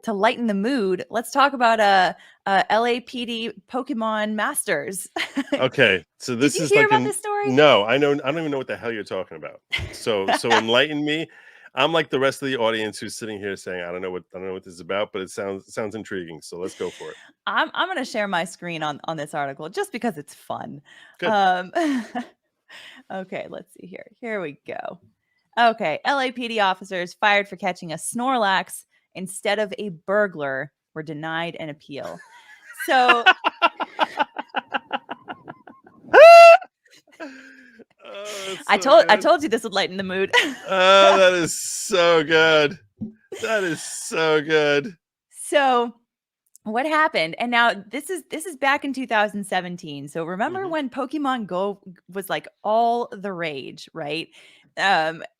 To lighten the mood, let's talk about LAPD Pokemon Masters. Okay, so Did this you is hear like about an this story? no, I don't even know what the hell you're talking about. So enlighten me. I'm like the rest of the audience who's sitting here saying, I don't know what this is about, but it sounds intriguing. So let's go for it. I'm going to share my screen on this article just because it's fun. Good. Um, okay, let's see here. Here we go. Okay, LAPD officers fired for catching a Snorlax instead of a burglar were denied an appeal. So Oh, that's I so told I good. told you this would lighten the mood. Oh, that is so good. That is so good. So what happened? And now this is back in 2017. So remember Hmm. when Pokemon Go was like all the rage, right?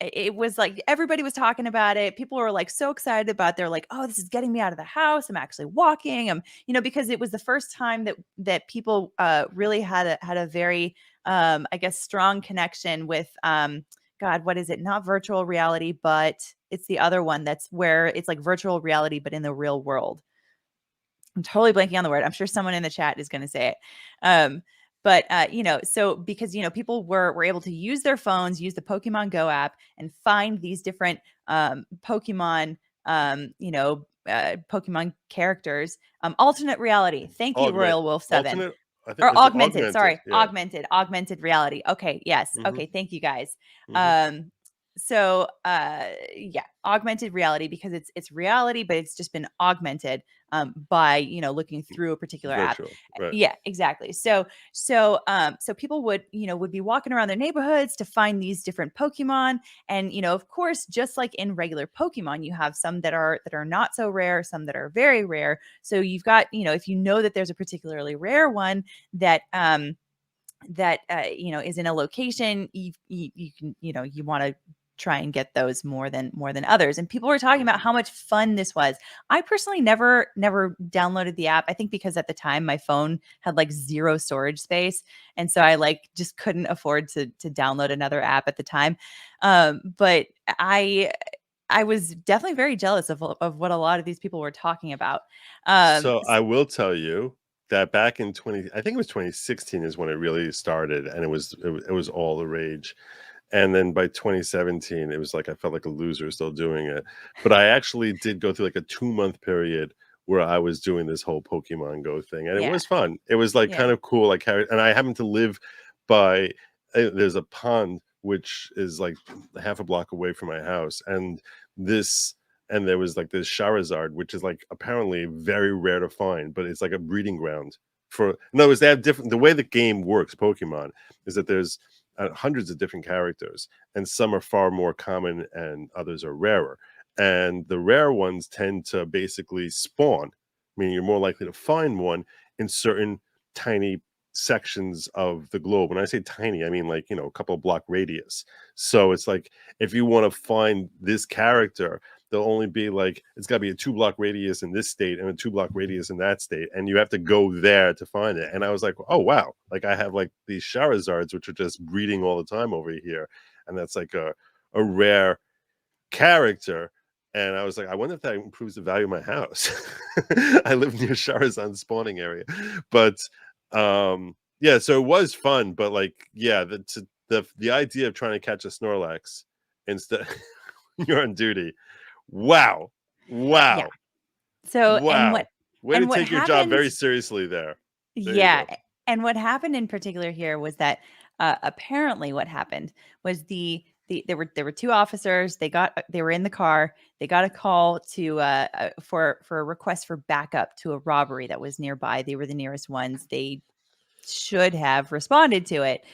It was like everybody was talking about it. People were like so excited about. They're like, "Oh, this is getting me out of the house. I'm actually walking." Because it was the first time that people really had a very I guess strong connection with God, what is it? Not virtual reality, but it's the other one that's where it's like virtual reality but in the real world. I'm totally blanking on the word. I'm sure someone in the chat is going to say it. Um, so because people were able to use their phones, use the Pokemon Go app, and find these different Pokemon, Pokemon characters. Alternate reality. Thank you, Augment, Royal Wolf 7. alternate. I think Or is it augmented. augmented? Sorry, Yeah. augmented reality. Okay, yes. Hmm. Okay, thank you guys. Hmm. Um, yeah, augmented reality because it's reality, but it's just been augmented by looking through a particular app. Virtual. Right. Yeah, exactly. So people would be walking around their neighborhoods to find these different Pokemon, and of course, just like in regular Pokemon, you have some that are not so rare, some that are very rare. So you've got if you know that there's a particularly rare one that is in a location, you can you want to try and get those more than others. And people were talking about how much fun this was. I personally never downloaded the app. I think because at the time my phone had like zero storage space, and so I like just couldn't afford to download another app at the time. But I was definitely very jealous of what a lot of these people were talking about. So I will tell you that back in I think it was 2016 is when it really started, and it was all the rage. And then by 2017, it was like I felt like a loser still doing it. But I actually did go through like a 2-month period where I was doing this whole Pokemon Go thing, and it Yeah, was fun. It was like yeah, kind of cool. Like, and I happen to live by there's a pond which is like half a block away from my house, and this and there was like this Charizard, which is like apparently very rare to find, but it's like a breeding ground for. In other words, they have different. The way the game works, Pokemon, is that there's hundreds of different characters, and some are far more common, and others are rarer. And the rare ones tend to basically spawn, meaning you're more likely to find one in certain tiny sections of the globe. When I say tiny, I mean like a couple of block radius. So it's like if you want to find this character, there'll only be like it's got to be a 2-block radius in this state and a 2-block radius in that state, and you have to go there to find it. And I was like, oh wow, like I have like these Charizards which are just breeding all the time over here, and that's like a rare character. And I was like, I wonder if that improves the value of my house. I live near Charizard spawning area, but yeah, so it was fun. But like, yeah, the idea of trying to catch a Snorlax instead you're on duty. Wow. yeah. Wow. So Wow. Way to and what take your job happened very seriously there. There you Yeah, go. and what happened in particular here was that apparently what happened was there were two officers. They were in the car. They got a call for a request for backup to a robbery that was nearby. They were the nearest ones. They should have responded to it.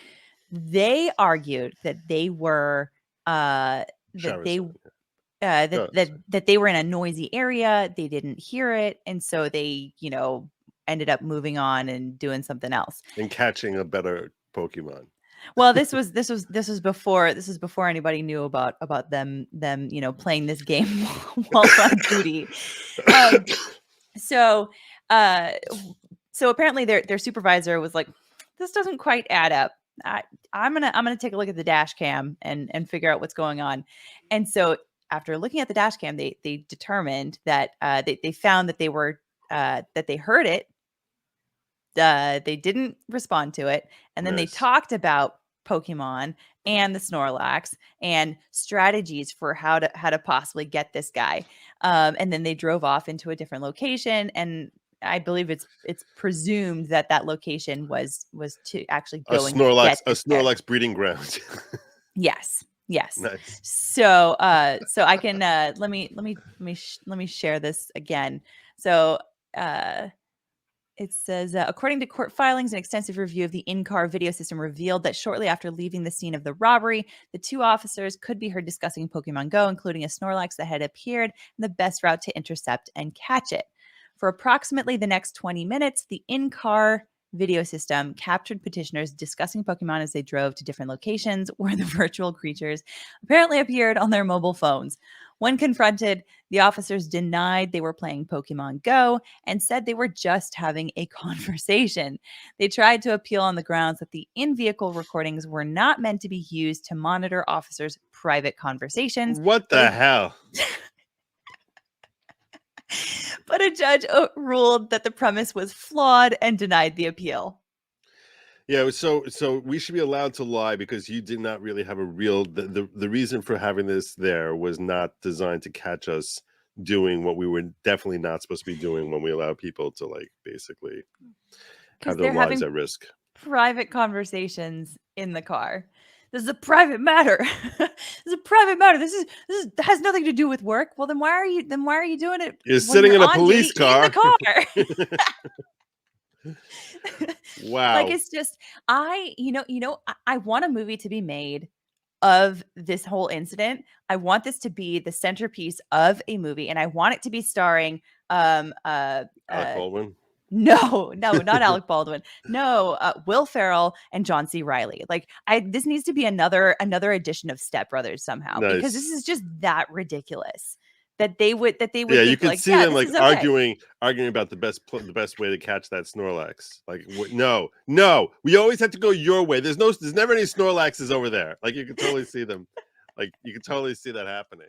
They argued that they were that they Charizard. that Oh, that sorry. that they were in a noisy area. They didn't hear it, and so they ended up moving on and doing something else. And catching a better Pokemon. Well, this was before anybody knew about them playing this game while on duty. Um, so uh, so apparently their supervisor was like, this doesn't quite add up. I'm gonna take a look at the dash cam and figure out what's going on. And so after looking at the dash cam, they determined that they found that that they heard it. They didn't respond to it, and then they Nice. talked about Pokemon and the Snorlax and strategies for how to possibly get this guy. And then they drove off into a different location, and I believe it's presumed that that location was to actually go and get A this guy. Snorlax breeding ground. Yes. Yes. Nice. So so I can let me share this again. So it says, according to court filings, an extensive review of the in-car video system revealed that shortly after leaving the scene of the robbery, the two officers could be heard discussing Pokemon Go, including a Snorlax that had appeared and the best route to intercept and catch it. For approximately the next 20 minutes, the in-car video system captured petitioners discussing Pokemon as they drove to different locations where the virtual creatures apparently appeared on their mobile phones. When confronted, the officers denied they were playing Pokemon Go and said they were just having a conversation. They tried to appeal on the grounds that the in-vehicle recordings were not meant to be used to monitor officers' private conversations. What the hell? But a judge ruled that the premise was flawed and denied the appeal. Yeah, so we should be allowed to lie because you did not really have a real the reason for having this there was not designed to catch us doing what we were definitely not supposed to be doing when we allow people to like basically have their lives at risk. Private conversations in the car. This is a private matter. This is a private matter. This has nothing to do with work. Well, then why are you doing it? You're sitting in a police car. In the car. Wow. Like it's just I want a movie to be made of this whole incident. I want this to be the centerpiece of a movie, and I want it to be starring Alec Baldwin. No, not Alec Baldwin. No, Will Ferrell and John C. Reilly. Like this needs to be another edition of Step Brothers somehow, because this is just that ridiculous that they would Yeah, you can see them like okay. arguing about the best way to catch that Snorlax. Like no, we always have to go your way. There's never any Snorlaxes over there. Like you can totally see them. Like you can totally see that happening.